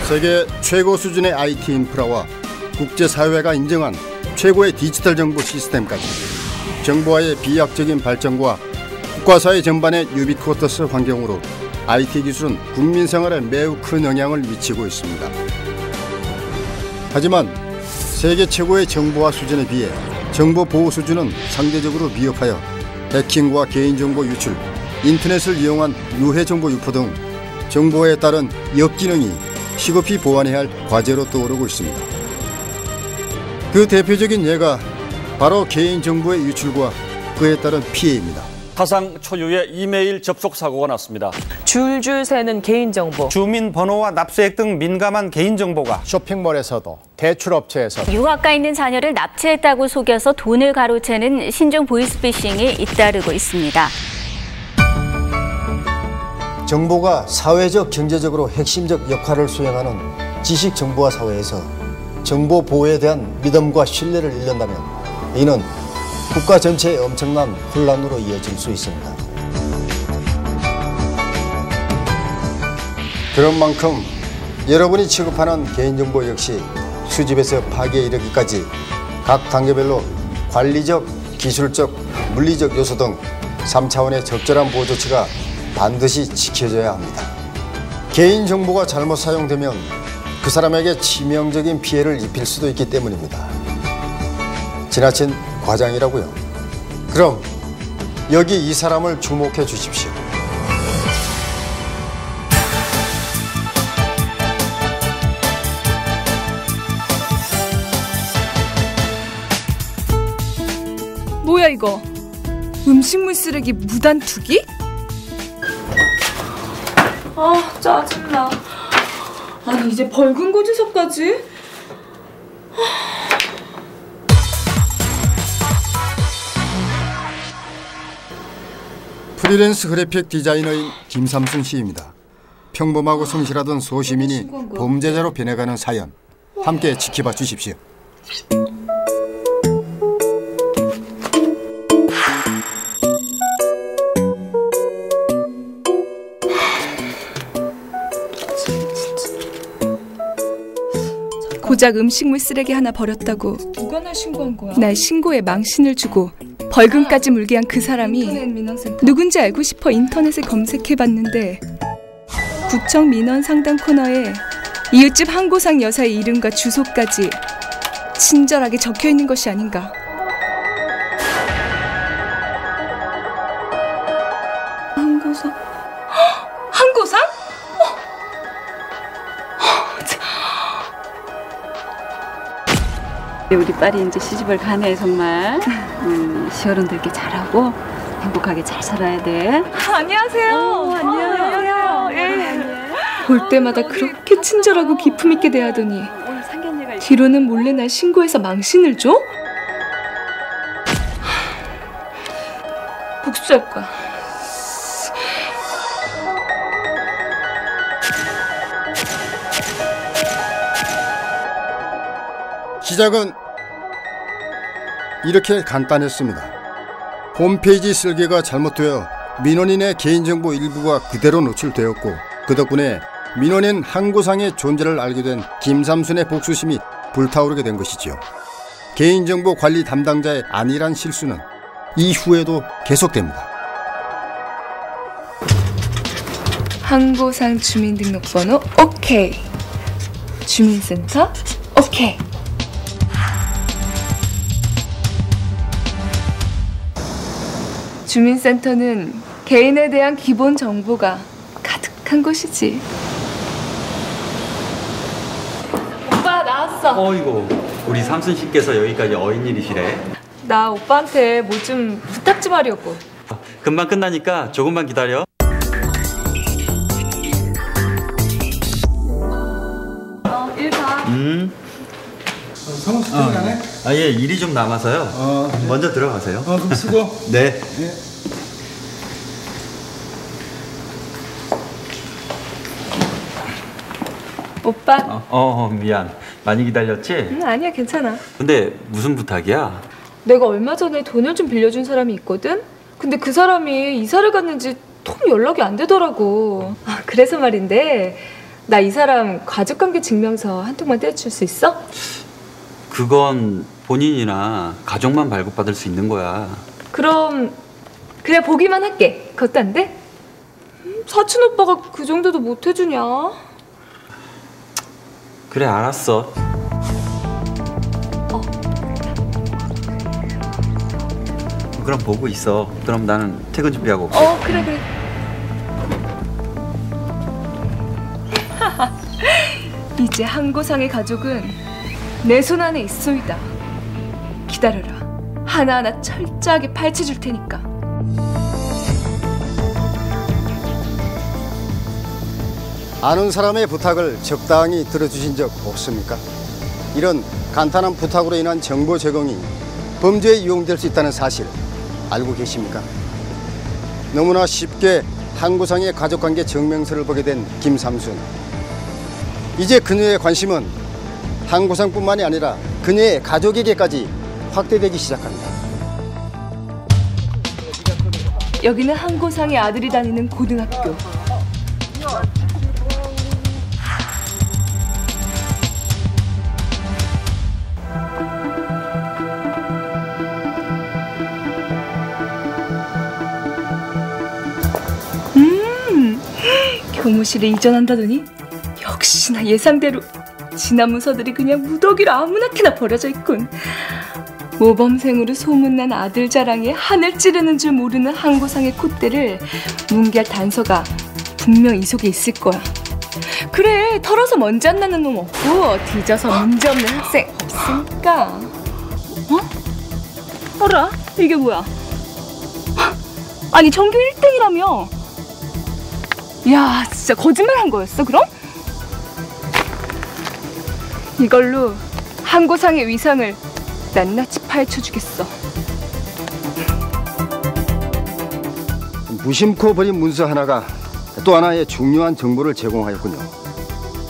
세계 최고 수준의 IT 인프라와 국제사회가 인정한 최고의 디지털 정보 시스템까지 정보화의 비약적인 발전과 국가사회 전반의 유비쿼터스 환경으로 IT 기술은 국민 생활에 매우 큰 영향을 미치고 있습니다. 하지만 세계 최고의 정보화 수준에 비해 정보 보호 수준은 상대적으로 미흡하여 해킹과 개인정보 유출, 인터넷을 이용한 유해 정보 유포 등 정보에 따른 역기능이 시급히 보완해야 할 과제로 떠오르고 있습니다. 그 대표적인 예가 바로 개인정보의 유출과 그에 따른 피해입니다. 사상 초유의 이메일 접속 사고가 났습니다. 줄줄 새는 개인정보. 주민번호와 납세액 등 민감한 개인정보가 쇼핑몰에서도 대출업체에서도 유학가 있는 자녀를 납치했다고 속여서 돈을 가로채는 신종 보이스피싱이 잇따르고 있습니다. 정보가 사회적, 경제적으로 핵심적 역할을 수행하는 지식정보화 사회에서 정보 보호에 대한 믿음과 신뢰를 잃는다면 이는 국가 전체의 엄청난 혼란으로 이어질 수 있습니다. 그런 만큼 여러분이 취급하는 개인정보 역시 수집에서 파기에 이르기까지 각 단계별로 관리적, 기술적, 물리적 요소 등 3차원의 적절한 보호 조치가 반드시 지켜져야 합니다. 개인정보가 잘못 사용되면 그 사람에게 치명적인 피해를 입힐 수도 있기 때문입니다. 지나친 과장이라고요? 그럼 여기 이 사람을 주목해 주십시오. 뭐야 이거? 음식물 쓰레기 무단 투기? 아 짜증나. 아니 이제 벌금 고지서까지? 프리랜스 그래픽 디자이너인 김삼순 씨입니다. 평범하고 성실하던 소시민이 범죄자로 변해가는 사연, 함께 지켜봐 주십시오. 고작 음식물 쓰레기 하나 버렸다고 누가 날 신고한 거야? 날 신고에 망신을 주고 벌금까지 물게 한 그 사람이 누군지 알고 싶어 인터넷에 검색해봤는데 구청 민원 상담 코너에 이웃집 한고상 여사의 이름과 주소까지 친절하게 적혀있는 것이 아닌가. 한고상? 한고상? 우리 딸이 이제 시집을 가네 정말. 시어른들께 잘하고 행복하게 잘 살아야 돼. 안녕하세요. 안녕하세요. 예. 볼 때마다 그렇게 친절하고 기품 있게 대하더니 뒤로는 몰래 날 신고해서 망신을 줘? 복수할 거야. 시작은 이렇게 간단했습니다. 홈페이지 설계가 잘못되어 민원인의 개인정보 일부가 그대로 노출되었고 그 덕분에 민원인 한고상의 존재를 알게 된 김삼순의 복수심이 불타오르게 된 것이지요. 개인정보 관리 담당자의 안일한 실수는 이후에도 계속됩니다. 한고상 주민등록번호 오케이. 주민센터 오케이. 주민센터는 개인에 대한 기본 정보가 가득한 곳이지. 오빠 나왔어. 어이구, 우리 삼순 씨께서 여기까지 어인일이시래. 나 오빠한테 뭐 좀 부탁 좀 하려고. 금방 끝나니까 조금만 기다려. 일 봐. 성우 씨 가네? 예, 일이 좀 남아서요. 먼저 들어가세요. 그럼 수고. 네. 오빠. 미안. 많이 기다렸지? 아니야 괜찮아. 근데 무슨 부탁이야? 내가 얼마 전에 돈을 좀 빌려준 사람이 있거든? 근데 그 사람이 이사를 갔는지 통 연락이 안 되더라고. 그래서 말인데 나 이 사람 가족관계 증명서 한 통만 떼줄 수 있어? 그건 본인이나 가족만 발급받을 수 있는 거야. 그럼 그냥 보기만 할게. 그것도 안 돼? 사촌 오빠가 그 정도도 못 해주냐? 그래, 알았어. 그럼 보고 있어. 그럼 나는 퇴근 준비하고 올게. 그래. 이제 한고상의 가족은 내 손 안에 있소이다. 기다려라. 하나하나 철저하게 파헤쳐줄 테니까. 아는 사람의 부탁을 적당히 들어주신 적 없습니까? 이런 간단한 부탁으로 인한 정보 제공이 범죄에 이용될 수 있다는 사실 알고 계십니까? 너무나 쉽게 한고상의 가족관계 증명서를 보게 된 김삼순. 이제 그녀의 관심은 한고상뿐만이 아니라 그녀의 가족에게까지 확대되기 시작합니다. 여기는 한고상의 아들이 다니는 고등학교. 교무실에 이전한다더니 역시나 예상대로 지난 문서들이 그냥 무더기로 아무나게나 버려져 있군. 모범생으로 소문난 아들 자랑에 하늘 찌르는 줄 모르는 한고상의 콧대를 뭉개할 단서가 분명 이 속에 있을 거야. 그래, 털어서 먼지 안 나는 놈 없고 뒤져서 문제없는 학생 없으니까. 어라? 이게 뭐야? 아니 전교 1등이라며. 야, 진짜 거짓말한 거였어 그럼? 이걸로 한고상의 위상을 낱낱이 파헤쳐주겠어. 무심코 버린 문서 하나가 또 하나의 중요한 정보를 제공하였군요.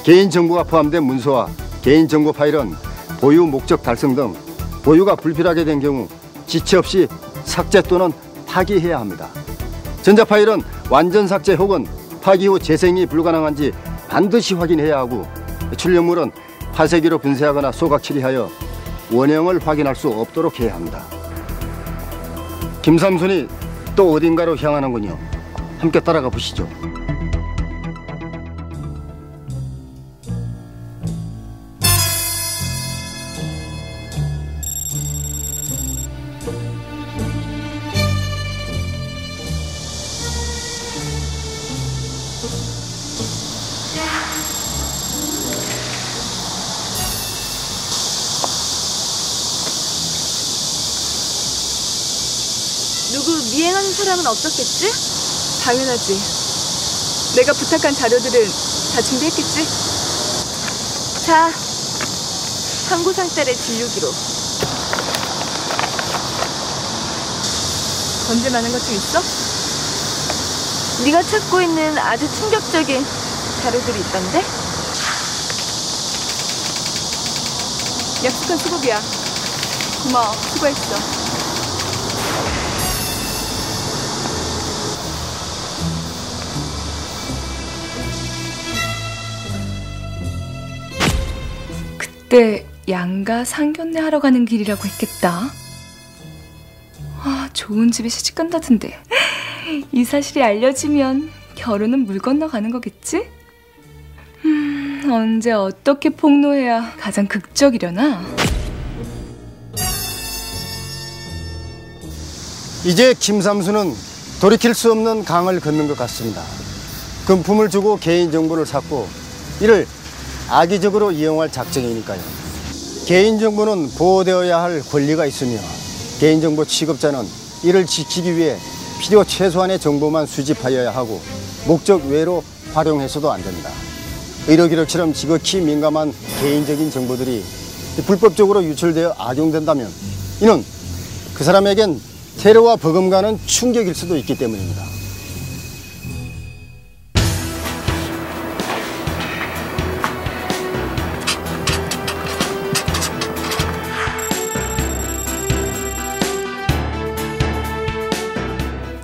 개인정보가 포함된 문서와 개인정보 파일은 보유 목적 달성 등 보유가 불필요하게 된 경우 지체 없이 삭제 또는 파기해야 합니다. 전자파일은 완전 삭제 혹은 파기 후 재생이 불가능한지 반드시 확인해야 하고, 출력물은 파쇄기로 분쇄하거나 소각 처리하여 원형을 확인할 수 없도록 해야 합니다. 김삼순이 또 어딘가로 향하는군요. 함께 따라가 보시죠. 누구 미행하는 사람은 없었겠지? 당연하지. 내가 부탁한 자료들은 다 준비했겠지? 자, 한고상 딸의 진료기록. 건질 만한 것 좀 있어? 네가 찾고 있는 아주 충격적인 자료들이 있던데? 약속한 수고비야. 고마워, 수고했어. 그때 양가 상견례 하러 가는 길이라고 했겠다. 아, 좋은 집에 시집 간다던데. 이 사실이 알려지면 결혼은 물 건너가는 거겠지? 언제 어떻게 폭로해야 가장 극적이려나? 이제 김삼순은 돌이킬 수 없는 강을 걷는 것 같습니다. 금품을 주고 개인정보를 샀고 이를 악의적으로 이용할 작정이니까요. 개인정보는 보호되어야 할 권리가 있으며 개인정보 취급자는 이를 지키기 위해 필요 최소한의 정보만 수집하여야 하고 목적 외로 활용해서도 안 됩니다. 의료기록처럼 지극히 민감한 개인적인 정보들이 불법적으로 유출되어 악용된다면 이는 그 사람에겐 테러와 버금가는 충격일 수도 있기 때문입니다.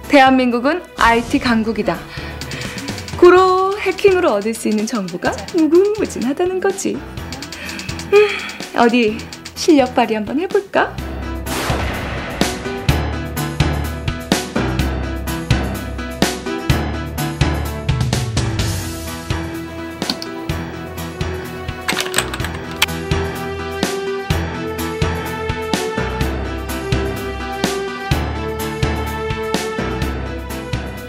대한민국은 IT 강국이다. 고로 해킹으로 얻을 수 있는 정보가 무궁무진하다는 거지. 어디 실력 발휘 한번 해볼까?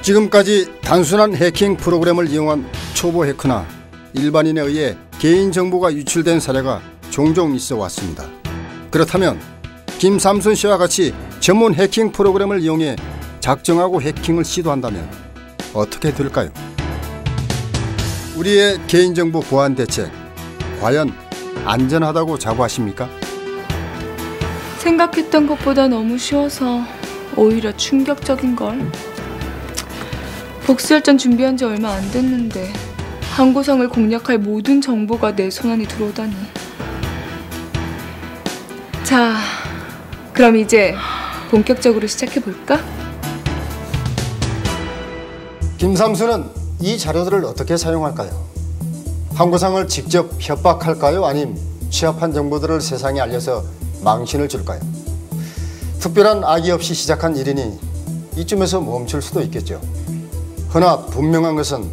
지금까지 단순한 해킹 프로그램을 이용한 초보 해커나 일반인에 의해 개인정보가 유출된 사례가 종종 있어 왔습니다. 그렇다면 김삼순 씨와 같이 전문 해킹 프로그램을 이용해 작정하고 해킹을 시도한다면 어떻게 될까요? 우리의 개인정보 보안 대책 과연 안전하다고 자부하십니까? 생각했던 것보다 너무 쉬워서 오히려 충격적인걸. 복수열전 준비한 지 얼마 안 됐는데 항구상을 공략할 모든 정보가 내 손안에 들어오다니. 자, 그럼 이제 본격적으로 시작해볼까? 김삼순은 이 자료들을 어떻게 사용할까요? 항구상을 직접 협박할까요? 아님 취합한 정보들을 세상에 알려서 망신을 줄까요? 특별한 악의 없이 시작한 일이니 이쯤에서 멈출 수도 있겠죠. 그러나 분명한 것은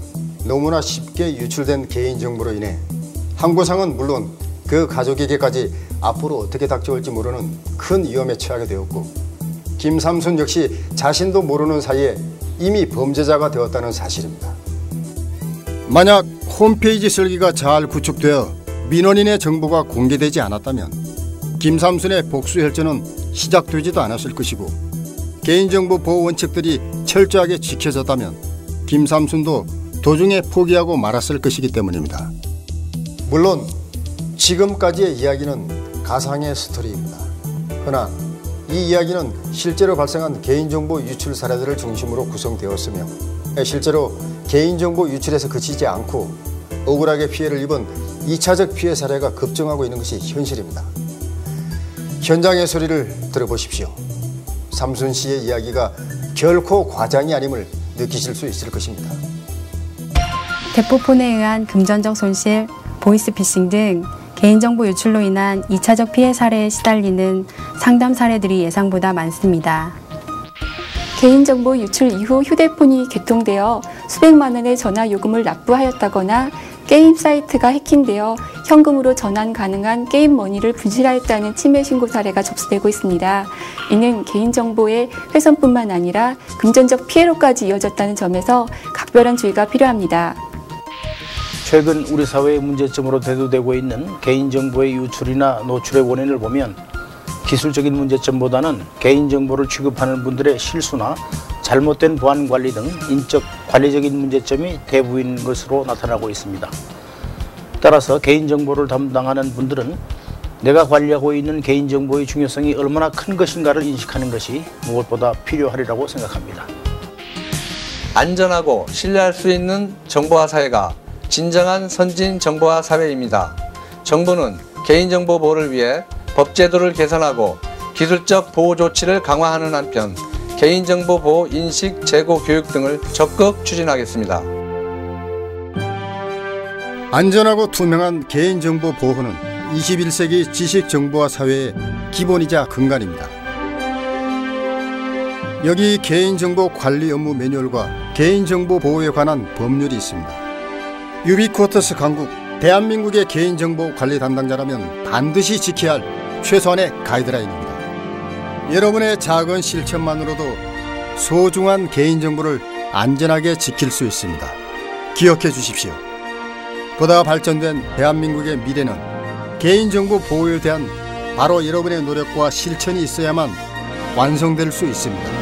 너무나 쉽게 유출된 개인정보로 인해 항구상은 물론 그 가족에게까지 앞으로 어떻게 닥쳐올지 모르는 큰 위험에 처하게 되었고, 김삼순 역시 자신도 모르는 사이에 이미 범죄자가 되었다는 사실입니다. 만약 홈페이지 설계가 잘 구축되어 민원인의 정보가 공개되지 않았다면 김삼순의 복수혈전은 시작되지도 않았을 것이고, 개인정보 보호 원칙들이 철저하게 지켜졌다면 김삼순도 도중에 포기하고 말았을 것이기 때문입니다. 물론 지금까지의 이야기는 가상의 스토리입니다. 그러나 이 이야기는 실제로 발생한 개인정보 유출 사례들을 중심으로 구성되었으며, 실제로 개인정보 유출에서 그치지 않고 억울하게 피해를 입은 2차적 피해 사례가 급증하고 있는 것이 현실입니다. 현장의 소리를 들어보십시오. 삼순 씨의 이야기가 결코 과장이 아님을 느끼실 수 있을 것입니다. 대포폰에 의한 금전적 손실, 보이스피싱 등 개인정보 유출로 인한 2차적 피해 사례에 시달리는 상담 사례들이 예상보다 많습니다. 개인정보 유출 이후 휴대폰이 개통되어 수백만 원의 전화 요금을 납부하였다거나 게임 사이트가 해킹되어 현금으로 전환 가능한 게임 머니를 분실하였다는 침해 신고 사례가 접수되고 있습니다. 이는 개인정보의 훼손뿐만 아니라 금전적 피해로까지 이어졌다는 점에서 각별한 주의가 필요합니다. 최근 우리 사회의 문제점으로 대두되고 있는 개인정보의 유출이나 노출의 원인을 보면 기술적인 문제점보다는 개인정보를 취급하는 분들의 실수나 잘못된 보안관리 등 인적 관리적인 문제점이 대부인 것으로 나타나고 있습니다. 따라서 개인정보를 담당하는 분들은 내가 관리하고 있는 개인정보의 중요성이 얼마나 큰 것인가를 인식하는 것이 무엇보다 필요하리라고 생각합니다. 안전하고 신뢰할 수 있는 정보화 사회가 진정한 선진 정보화 사회입니다. 정부는 개인정보 보호를 위해 법제도를 개선하고 기술적 보호 조치를 강화하는 한편 개인정보 보호 인식 제고 교육 등을 적극 추진하겠습니다. 안전하고 투명한 개인정보 보호는 21세기 지식정보화 사회의 기본이자 근간입니다. 여기 개인정보 관리 업무 매뉴얼과 개인정보 보호에 관한 법률이 있습니다. 유비쿼터스 강국, 대한민국의 개인정보 관리 담당자라면 반드시 지켜야 할 최소한의 가이드라인입니다. 여러분의 작은 실천만으로도 소중한 개인정보를 안전하게 지킬 수 있습니다. 기억해 주십시오. 보다 발전된 대한민국의 미래는 개인정보 보호에 대한 바로 여러분의 노력과 실천이 있어야만 완성될 수 있습니다.